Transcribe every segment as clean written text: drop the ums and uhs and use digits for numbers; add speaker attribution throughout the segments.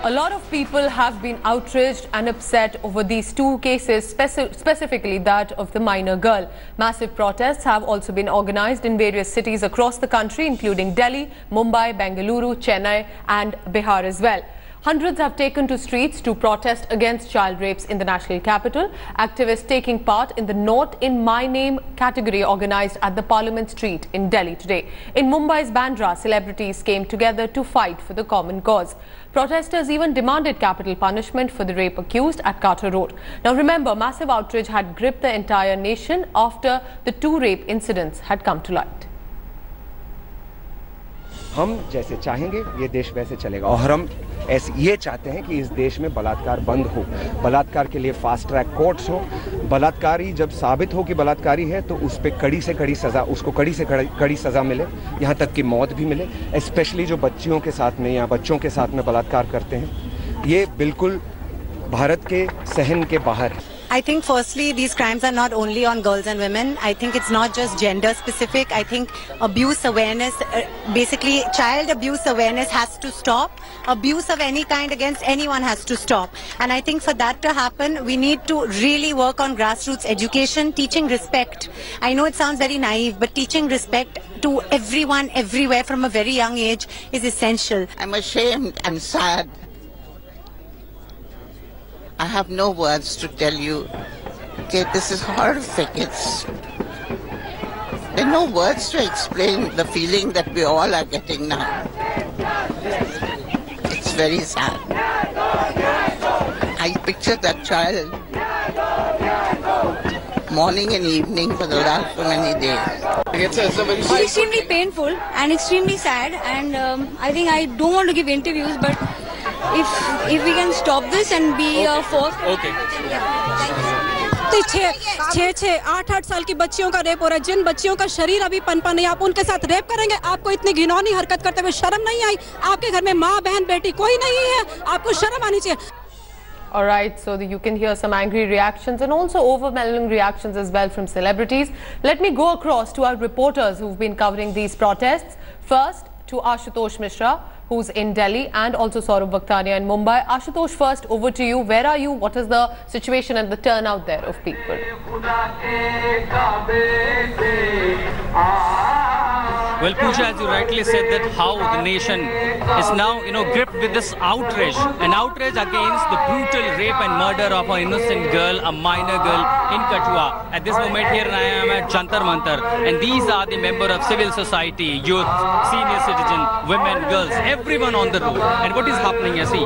Speaker 1: A lot of people have been outraged and upset over these two cases, specifically that of the minor girl. Massive protests have also been organized in various cities across the country, including Delhi, Mumbai, Bangalore, Chennai and Bihar as well. Hundreds have taken to streets to protest against child rapes in the national capital. Activists taking part in the Not in My Name category organized at the Parliament Street in Delhi today. In Mumbai's Bandra, celebrities came together to fight for the common cause. Protesters even demanded capital punishment for the rape accused at Kathua Road. Now remember, massive outrage had gripped the entire nation after the two rape incidents had come to light.
Speaker 2: हम जैसे चाहेंगे ये देश वैसे चलेगा और हम ये चाहते हैं कि इस देश में बलात्कार बंद हो, बलात्कार के लिए फास्ट ट्रैक कोर्ट्स हो, बलात्कारी जब साबित हो कि बलात्कारी है तो उस पे कड़ी से कड़ी सज़ा, उसको कड़ी से कड़ी सज़ा मिले, यहाँ तक कि मौत भी मिले। स्पेशली जो बच्चियों के साथ में या बच्चों के साथ में बलात्कार करते हैं, ये बिल्कुल भारत के सहन के बाहर है।
Speaker 3: I think firstly these crimes are not only on girls and women. I think it's not just gender specific. I think abuse awareness, basically child abuse awareness has to stop. Abuse of any kind against anyone has to stop. And I think for that to happen, we need to really work on grassroots education, teaching respect. I know it sounds very naive, but teaching respect to everyone, everywhere from a very young age is essential.
Speaker 4: I'm ashamed and sad. I have no words to tell you. Okay, this is horrific. There are no words to explain the feeling that we all are getting now. It's very sad. I picture that child morning and evening for the last so many days.
Speaker 5: It's extremely painful and extremely sad, and I think I don't want to give interviews, but if we can stop this and be a force. Okay.
Speaker 6: छह 8 साल की बच्चियों का rape हो रहा है। जिन बच्चियों का शरीर अभी पनपा नहीं, आप उनके साथ रेप करेंगे? आपको इतनी घिनौनी हरकत करते हुए शर्म नहीं आई? आपके घर में माँ बहन बेटी कोई नहीं है, आपको शर्म आनी चाहिए।
Speaker 1: All right, so you can hear some angry reactions and also overwhelming reactions as well from celebrities. Let me go across to our reporters who've been covering these protests. First, to Ashutosh Mishra, who's in Delhi, and also Saurabh Vakhtania in Mumbai. Ashutosh, first over to you. Where are you? What is the situation and the turnout there of people?
Speaker 7: Well, Pooja, as you rightly said, that how the nation is now, gripped with this outrage, an outrage against the brutal rape and murder of an innocent girl, a minor girl in Kathua. At this moment here I am at Jantar Mantar, and these are the members of civil society, youth, senior citizen, women, girls, everyone on the road. And what is happening, you see,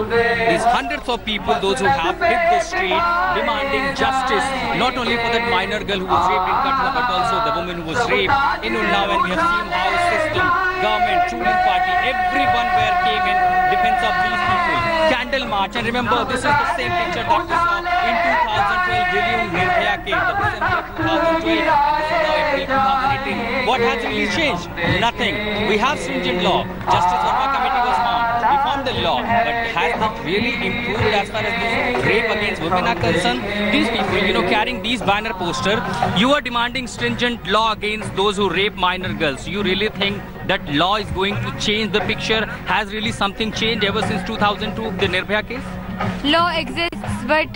Speaker 7: these hundreds of people, those who have hit the street, demanding justice, not only for that minor girl who was raped in Kathua, but also the woman who was raped in Unnao. And we have seen how system, government, ruling party, everyone came in defense of these people. Candle march, and remember, this is the same picture that we saw in 2012 Delhi Nirbhaya case, December 2012, and this is now April 2018. What has really changed? Nothing. We have stringent law. Justice Verma Committee was formed. We formed the law, but has that really improved as far as this rape against women are concerned? These people, carrying these banner posters, you are demanding stringent law against those who rape minor girls. You really think that law is going to change the picture? Has really something changed ever since 2002, the Nirbhaya case?
Speaker 5: Law exists, but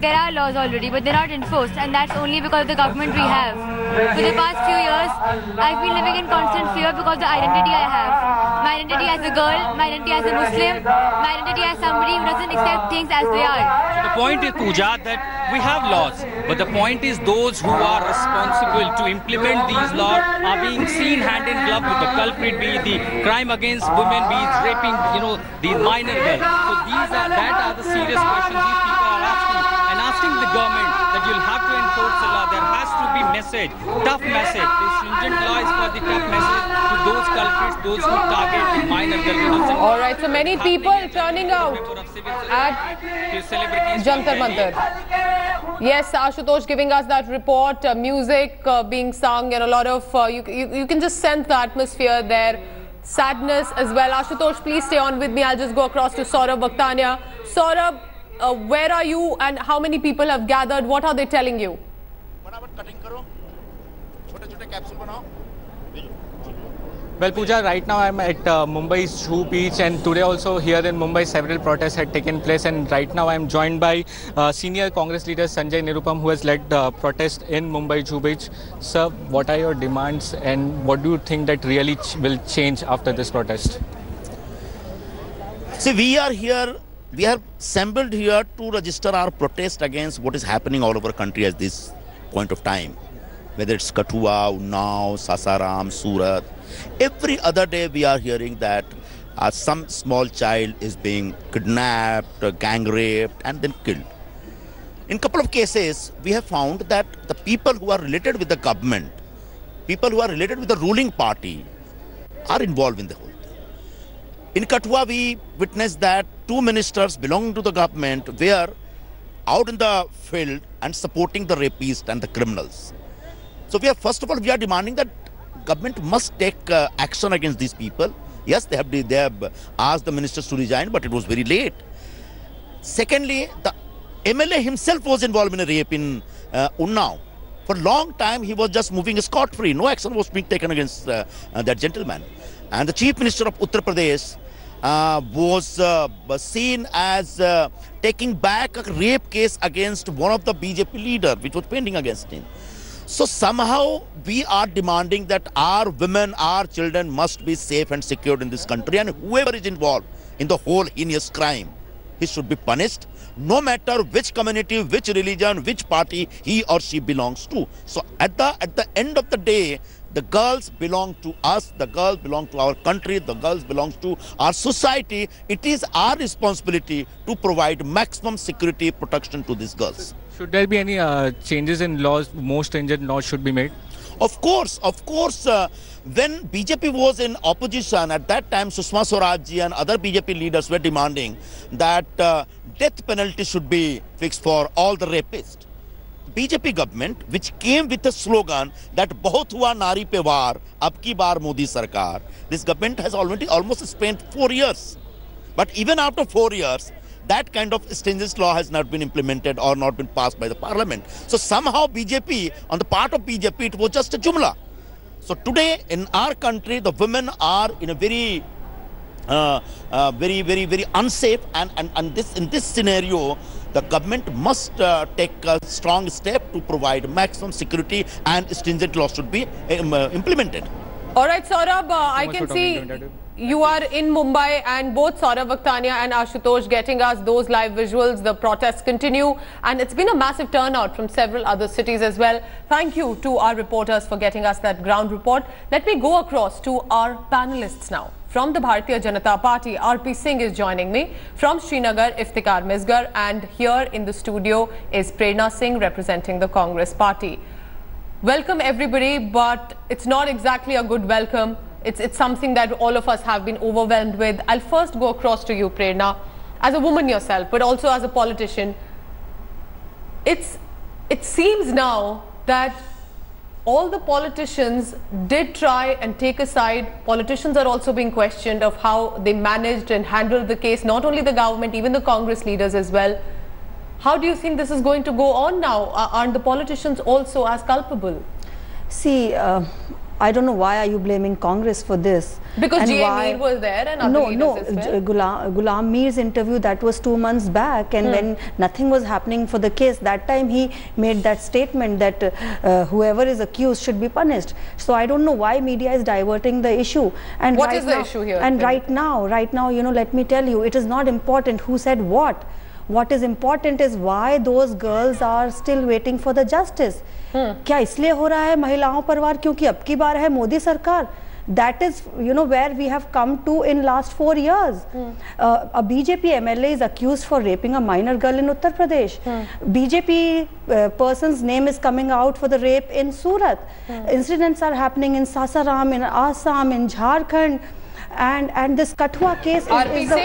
Speaker 5: there are laws already, but they're not enforced, and that's only because of the government we have. For the past few years, I've been living in constant fear because of the identity I have. My identity as a girl, my identity as a Muslim, my identity as somebody who doesn't accept things as they are.
Speaker 7: So the point is, Pooja, that we have laws, but the point is those who are responsible to implement these laws are being seen hand in glove with the culprit, be it the crime against women, be it raping, these minor girls. So that are the serious questions these people are asking the government, that you'll have to enforce the law. There has to be message, tough message. The stringent law is for the tough message to those culprits, those who target the minor girls.
Speaker 1: All right, so many people turning out at Jantar Mantar. Yes, Ashutosh giving us that report, music being sung, and a lot of, you can just sense the atmosphere there. Sadness as well. Ashutosh, please stay on with me. I'll just go across to Saurabh Vakhtania. Saurabh, where are you and how many people have gathered? What are they telling you?
Speaker 7: Well, Pooja, right now I'm at Mumbai's Juhu beach, and today also here in Mumbai several protests had taken place, and right now I'm joined by senior Congress leader Sanjay Nirupam, who has led the protest in Mumbai Juhu beach. Sir, what are your demands and what do you think that really will change after this protest?
Speaker 8: See, we are here, we are assembled here to register our protest against what is happening all over the country at this point of time. Whether it's Kathua, Unnao, Sasaram, Surat. Every other day we are hearing that some small child is being kidnapped, gang raped and then killed. In a couple of cases, we have found that the people who are related with the government, people who are related with the ruling party are involved in the whole thing. In Kathua, we witnessed that 2 ministers belonging to the government were out in the field and supporting the rapists and the criminals. So first of all, we are demanding that government must take action against these people. Yes, they have asked the ministers to resign, but it was very late. Secondly, the MLA himself was involved in a rape in Unnao. For a long time, he was just moving scot-free. No action was being taken against that gentleman. And the Chief Minister of Uttar Pradesh was seen as taking back a rape case against one of the BJP leader, which was pending against him. So somehow we are demanding that our women, our children must be safe and secured in this country, and whoever is involved in the whole heinous crime, he should be punished, no matter which community, which religion, which party he or she belongs to. So at the end of the day, the girls belong to us, the girls belong to our country, the girls belong to our society. It is our responsibility to provide maximum security protection to these girls.
Speaker 7: Should there be any changes in laws, more stringent laws should be made?
Speaker 8: Of course, when BJP was in opposition, at that time Sushma Swaraj and other BJP leaders were demanding that death penalty should be fixed for all the rapists. BJP government, which came with a slogan that "Bahut hua nari pe waar, ab ki baar Modi Sarkar," this government has already almost spent 4 years. But even after 4 years, that kind of stringent law has not been implemented or not been passed by the parliament. So somehow BJP, on the part of BJP, it was just a jumla. So today in our country, the women are in a very very unsafe, and in this scenario, the government must take a strong step to provide maximum security, and stringent laws should be implemented.
Speaker 1: All right, Saurabh, I can see you are in Mumbai, and both Saurabh Vakhtania and Ashutosh getting us those live visuals. The protests continue, and it's been a massive turnout from several other cities as well. Thank you to our reporters for getting us that ground report. Let me go across to our panelists now. From the Bharatiya Janata Party, RP Singh is joining me. From Srinagar, Iftikhar Misgar, and here in the studio is Prerna Singh representing the Congress Party. Welcome everybody, but it's not exactly a good welcome. It's something that all of us have been overwhelmed with. I'll first go across to you, Prerna, as a woman yourself, but also as a politician. It seems now that all the politicians did try and take a side. Politicians are also being questioned of how they managed and handled the case, not only the government, even the Congress leaders as well. How do you think this is going to go on now? Aren't the politicians also as culpable?
Speaker 9: See, I don't know why are you blaming Congress for this.
Speaker 1: Because G.A. Mir was there and other leaders as well.
Speaker 9: Ghulam Mir's interview, that was 2 months back, and when nothing was happening for the case, that time he made that statement that whoever is accused should be punished. So I don't know why media is diverting the issue. And
Speaker 1: what is the issue here?
Speaker 9: And right now, you know, let me tell you, it is not important who said what. What is important is why those girls are still waiting for the justice. क्या इसलिए हो रहा है महिलाओं पर वार क्योंकि अब की बार है मोदी सरकार? That is, you know, where we have come to in last 4 years. A BJP MLA is accused for raping a minor girl in Uttar Pradesh. BJP person's name is coming out for the rape in Surat. Incidents are happening in Sasaram, in Assam, in Jharkhand. And this Kathua case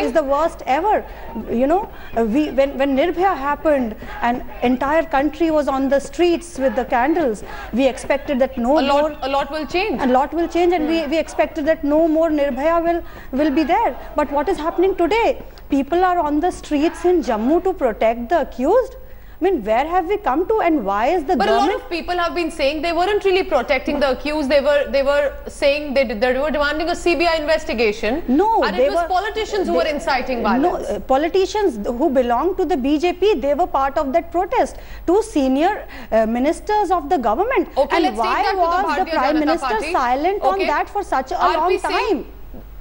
Speaker 9: is the worst ever. You know, when Nirbhaya happened and entire country was on the streets with the candles, we expected that a lot will change. A lot will change, and we expected that no more Nirbhaya will be there. But what is happening today? People are on the streets in Jammu to protect the accused. I mean, where have we come to, and why is the
Speaker 1: But
Speaker 9: government...
Speaker 1: a lot of people have been saying they weren't really protecting the accused. They were saying they were demanding a CBI investigation.
Speaker 9: No,
Speaker 1: and it was politicians who were inciting violence.
Speaker 9: No, politicians who belong to the BJP, they were part of that protest. Two senior ministers of the government.
Speaker 1: Okay,
Speaker 9: and
Speaker 1: let's
Speaker 9: why
Speaker 1: take that
Speaker 9: was
Speaker 1: to
Speaker 9: the Prime Minister silent on that for such a long time?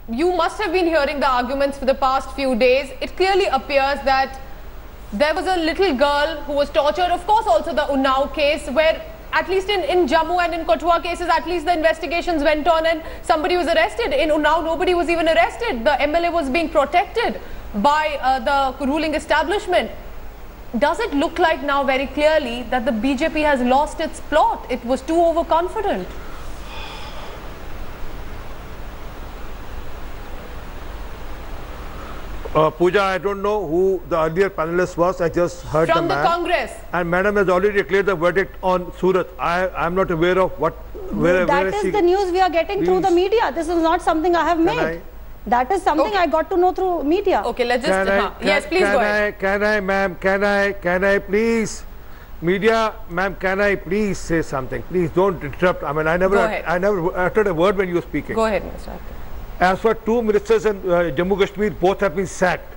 Speaker 1: You must have been hearing the arguments for the past few days. It clearly appears that there was a little girl who was tortured. Of course, also the Unnao case, where at least in Jammu and in Kathua cases, at least the investigations went on and somebody was arrested. In Unnao, nobody was even arrested. The MLA was being protected by the ruling establishment. Does it look like now very clearly that the BJP has lost its plot? It was too overconfident.
Speaker 10: Pooja, I don't know who the earlier panelist was. I just heard
Speaker 1: from
Speaker 10: the man.
Speaker 1: Congress.
Speaker 10: And Madam has already declared the verdict on Surat. I am not aware of what.
Speaker 9: That is the news we are getting through the media. This is not something I have made. That is something I got to know through media.
Speaker 1: Okay, let's just. Yes, please go ahead.
Speaker 10: Can I, ma'am? Can I please? Media, ma'am, can I please say something? Please don't interrupt. I mean, I never uttered a word when you were speaking.
Speaker 1: Go ahead, Mr.
Speaker 10: As for two ministers in Jammu Kashmir, both have been sacked.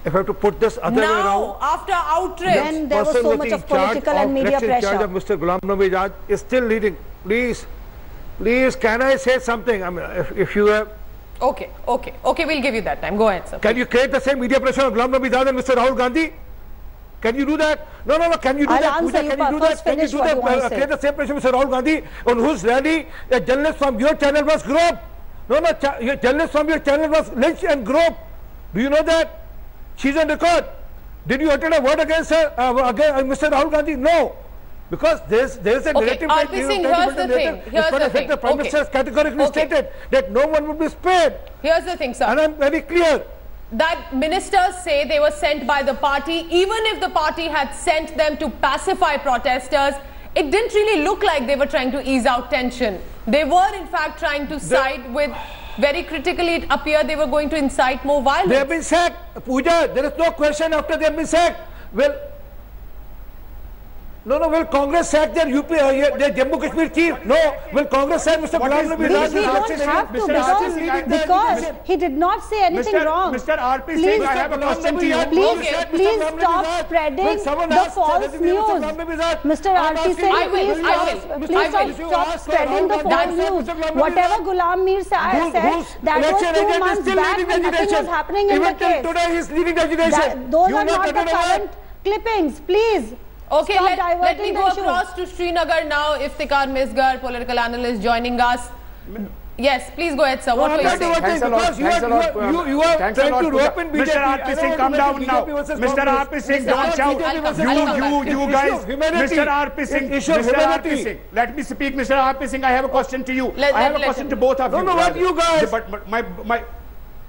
Speaker 10: If I have to put this other way around,
Speaker 1: after outrage,
Speaker 9: when there was so much of political and media pressure,
Speaker 10: in charge of Mr. Ghulam Nabi Azad is still leading. Please, can I say something? I mean, if you have.
Speaker 1: Okay, we'll give you that time. Go ahead, sir.
Speaker 10: Can you create the same media pressure on Ghulam Nabi Azad and Mr. Rahul Gandhi? Can you do that? No. Can you do that?
Speaker 9: Pooja,
Speaker 10: can you do that? Can you do that? Create the same pressure, Mr. Rahul Gandhi, on whose rally a journalist from your channel was groped. No, your journalist from your channel was lynched and groped. Do you know that? She's on record. Did you utter a word against her, against Mr. Rahul Gandhi? No. Because there is a narrative that the Prime Minister has categorically stated that no one would be spared.
Speaker 1: Here's the thing, sir.
Speaker 10: And I'm very clear.
Speaker 1: That ministers say they were sent by the party. Even if the party had sent them to pacify protesters, it didn't really look like they were trying to ease out tension. They were in fact trying to side with, very critically it appeared they were going to incite more violence.
Speaker 10: They have been sacked. Pooja, there is no question after they have been sacked. Well, will Congress sack their their Jammu Kashmir chief? No. Will Congress sack Mr. Ghulam Nabi Azad?
Speaker 9: We don't have to because he did not say anything wrong.
Speaker 11: Mr. RP Singh, I have a question to you.
Speaker 9: Please stop spreading the false news. Mr. RP Singh, please stop spreading the false news. Whatever Ghulam Mir said, that was 2 months back when nothing was happening in the case.
Speaker 10: Today he is leading the agitation.
Speaker 9: Those are not the current clippings. Please.
Speaker 1: Okay, let me go across to Srinagar now. Iftikhar Misgar, political analyst, joining us. Yes, please go ahead, sir. What were you saying?
Speaker 11: Thanks a lot. You are trying to rope in BJP. Mr. RP Singh, come down now. Mr. RP Singh, don't shout. You guys. Mr. RP Singh, Mr. RP Singh. Let me speak, Mr. RP Singh. I have a question to you. I have a question to both of you.
Speaker 10: No, what you guys?
Speaker 11: But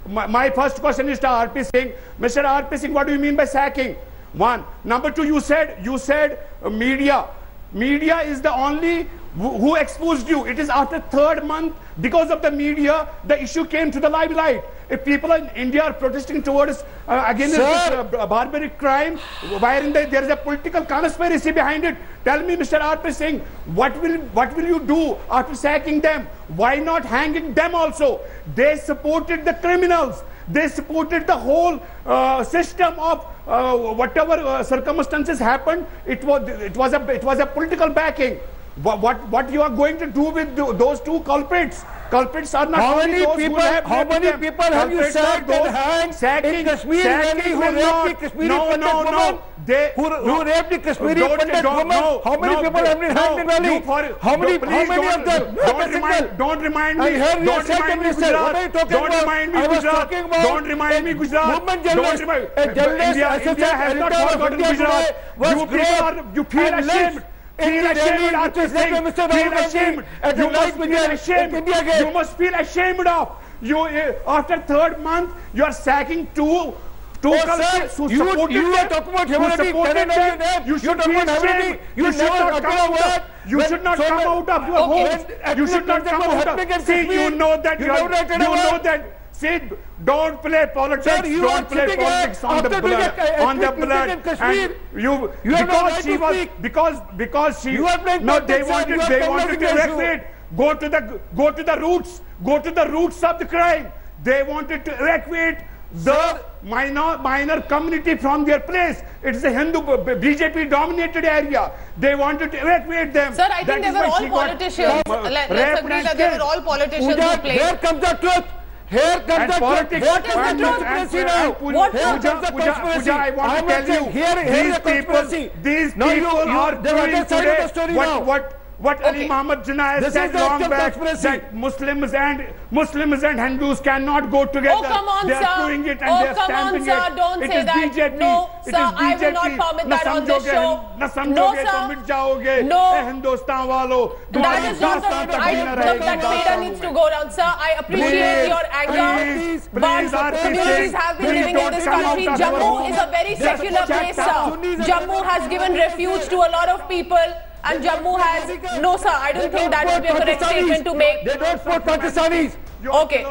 Speaker 11: my first question is to RP Singh. Mr. RP Singh, what do you mean by sacking? One. Number two, you said media. Media is the only who exposed you. It is after 3rd month, because of the media, the issue came to the limelight. If people in India are protesting towards against this barbaric crime, wherein there is a political conspiracy behind it, tell me, Mr. RP Singh, what will you do after sacking them? Why not hanging them also? They supported the criminals. They supported the whole system of whatever circumstances happened. It was a political backing. What you are going to do with those two culprits? Culprits are not
Speaker 10: how many people have you sacked and hanged in Kashmir who raped the Kashmiri Pandit woman? Who raped the Kashmiri Pandit woman? How many people have been hanged in Delhi? How many of them?
Speaker 11: Don't remind me.
Speaker 10: Don't remind me Gujarat.
Speaker 11: Don't remind me Gujarat. India has not forgotten Gujarat. You feel ashamed. Feel ashamed, feel ashamed. You must feel ashamed of. After 3rd month, you are sacking two culprits who supported
Speaker 10: you are talking about humanity.
Speaker 11: You should be ashamed. You should not come out of your homes. You should not come out of. See, you know that. See, Don't play politics.
Speaker 10: Sir, you
Speaker 11: don't play politics on the blood. On the blood. And you because she was because she. No, they wanted to evacuate. Go to the roots. Go to the roots of the crime. They wanted to evacuate the minor community from their place. It's a Hindu BJP dominated area. They wanted to evacuate them.
Speaker 1: Sir, I think they were all politicians. Let's agree that they were all politicians who played.
Speaker 10: Here comes the truth. Here comes the
Speaker 11: politics.
Speaker 10: What is the truth?
Speaker 1: What is
Speaker 10: the conspiracy?
Speaker 11: I want to tell you, these people are doing today what Ali Muhammad Jinnah has said long back, that Muslims and Hindus cannot go together.
Speaker 1: Oh, come on,
Speaker 11: they are doing it and they are stamping it.
Speaker 1: Don't say that.
Speaker 11: BJP.
Speaker 1: No,
Speaker 11: it
Speaker 1: sir,
Speaker 11: is BJP.
Speaker 1: I will not permit that on this show.
Speaker 11: No, sir.
Speaker 1: No.
Speaker 11: Hindustan walo.
Speaker 1: That is not that data needs to go down, sir. I appreciate your anger. But communities have been living in this country. Jammu is a very secular place, sir. Jammu has given refuge to a lot of people. And Jammu has... No, sir, I don't think that would be a correct statement to make.
Speaker 10: They don't support Pakistanis.
Speaker 1: Okay.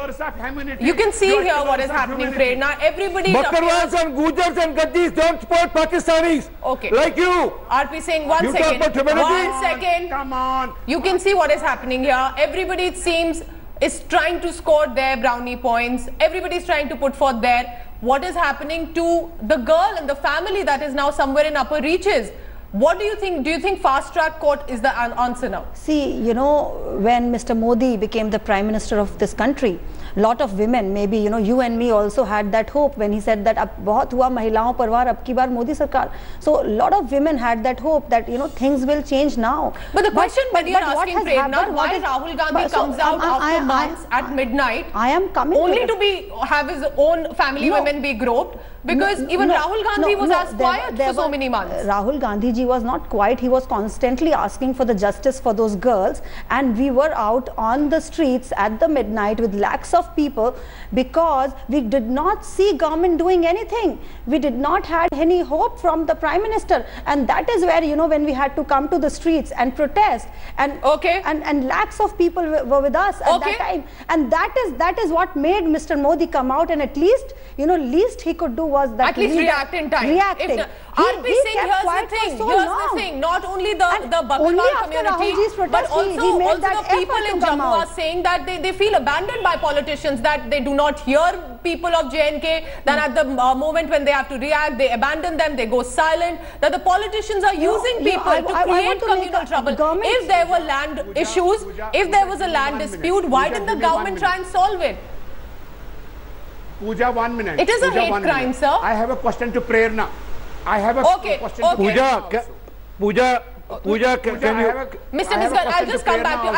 Speaker 1: You can see here what is happening, Prerna. Everybody...
Speaker 10: Bakarwans and Gujars and Gaddis don't support Pakistanis.
Speaker 1: Okay.
Speaker 10: Like you.
Speaker 1: RP Singh, one second.
Speaker 11: Come on.
Speaker 1: You can see what is happening here. Everybody, it seems, is trying to score their brownie points. Everybody is trying to put forth there. What is happening to the girl and the family that is now somewhere in upper reaches? What do you think? Do you think fast track court is the answer now?
Speaker 9: See, you know, when Mr. Modi became the Prime Minister of this country, lot of women, maybe, you know, you and me also had that hope when he said that ab bahut hua mahilaon par var, ab ki baar Modi sarkar. So a lot of women had that hope that, you know, things will change now.
Speaker 1: But the question when you're asking, Prerna, why Rahul Gandhi comes out after months at midnight,
Speaker 9: I am coming
Speaker 1: only to have his own family women be groped? Because even Rahul Gandhi was as quiet for so many months.
Speaker 9: Rahul Gandhi ji was not quiet. He was constantly asking for the justice for those girls, and we were out on the streets at the midnight with lakhs of people because we did not see government doing anything. We did not have any hope from the Prime Minister, and that is where, you know, when we had to come to the streets and protest, and and lakhs of people were with us at that time, and that is what made Mr. Modi come out, and at least, you know, least he could do was that
Speaker 1: at least react in time.
Speaker 9: Reacting.
Speaker 1: RP Singh, here's the thing. Not only the Bakarwal community, but also the people in Jammu are saying that they feel abandoned by politicians, that they do not hear people of J&K, then at the moment when they have to react, they abandon them, they go silent, that the politicians are using people to create communal trouble. If there were land issues, if there was a land dispute, why didn't the government try and solve it?
Speaker 11: Pooja, 1 minute.
Speaker 1: It is a hate crime, sir.
Speaker 11: I have a question to Prerna. I have a question to
Speaker 10: Pooja, can you...
Speaker 1: Mr. Misgar, I'll just come back to you.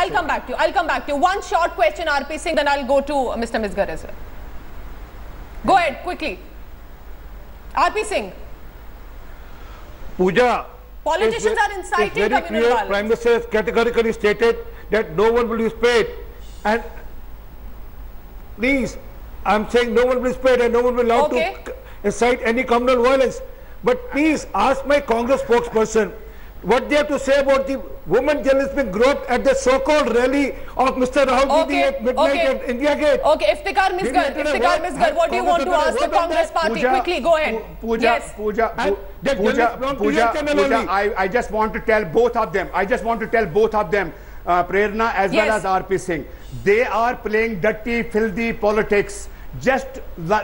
Speaker 1: I'll come back to you. One short question, RP Singh, then I'll go to Mr. Misgar as well. Go ahead, quickly. RP Singh.
Speaker 10: Pooja,
Speaker 1: politicians are inciting communal violence.
Speaker 10: Prime Minister has categorically stated that no one will be spared. And please, I'm saying no one will be spared and no one will be allowed to incite any communal violence. But please ask my Congress spokesperson what they have to say about the woman journalists being groped at the so-called rally of Mr. Rahul Gandhi at midnight at India Gate.
Speaker 1: Okay, Iftikhar Misgar, what do you want to ask the Congress party? Quickly, go ahead.
Speaker 11: Pooja, I just want to tell both of them. Prerna as well as RP Singh. They are playing dirty, filthy politics. Just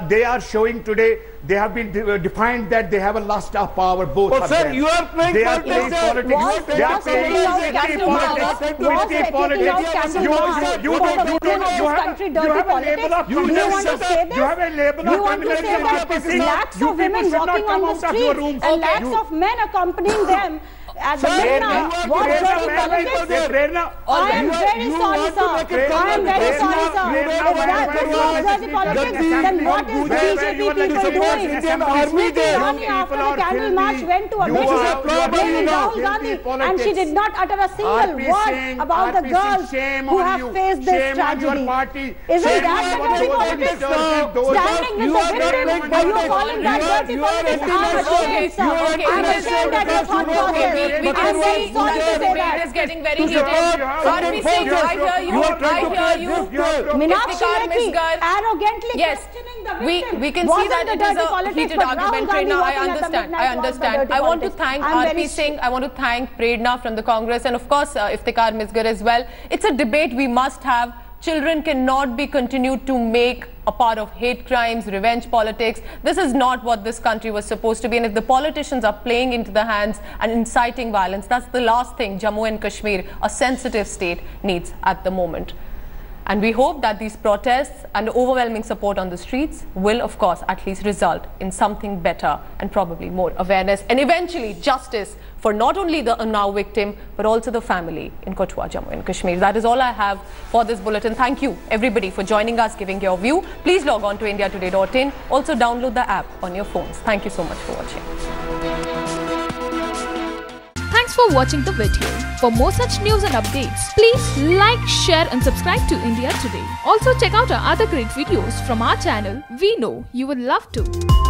Speaker 11: they are showing today, they have been defined that they have a lust of power, both of them.
Speaker 10: You are playing
Speaker 11: they are playing politics. They are playing politics. You have a label of criminality.
Speaker 9: Lakhs of women walking on the streets and lakhs of men accompanying them. At the midnight, what dirty politics? I am very sorry, sir. I am very sorry, sir. If that was dirty politics, then what is BJP people doing? Smriti Irani after the candle march went to a meeting with Rahul Gandhi, and she did not utter a single word about the girls who have faced this tragedy. Isn't that the dirty politics? Standing with the victim, are you calling that dirty politics? I am ashamed, sir. I am ashamed that your thought process.
Speaker 1: We can see that it is getting very heated. RP Singh, I hear you.
Speaker 9: Meenakshi Lekhi arrogantly questioning
Speaker 1: we can see that it is a heated argument. Prerna, I understand. I want to thank RP Singh. I want to thank Prerna from the Congress, and of course Iftikhar Misgar as well. It's a debate we must have. Children cannot be continued to make a part of hate crimes, revenge politics. This is not what this country was supposed to be. And if the politicians are playing into the hands and inciting violence, that's the last thing Jammu and Kashmir, a sensitive state, needs at the moment. And we hope that these protests and overwhelming support on the streets will, of course, at least result in something better and probably more awareness and eventually justice for not only the Unnao victim, but also the family in Kathua, Jammu and Kashmir. That is all I have for this bulletin. Thank you, everybody, for joining us, giving your view. Please log on to indiatoday.in. Also, download the app on your phones. Thank you so much for watching.
Speaker 12: Thanks for watching the video. For more such news and updates, please like, share and subscribe to India Today. Also check out our other great videos from our channel. We know you would love to.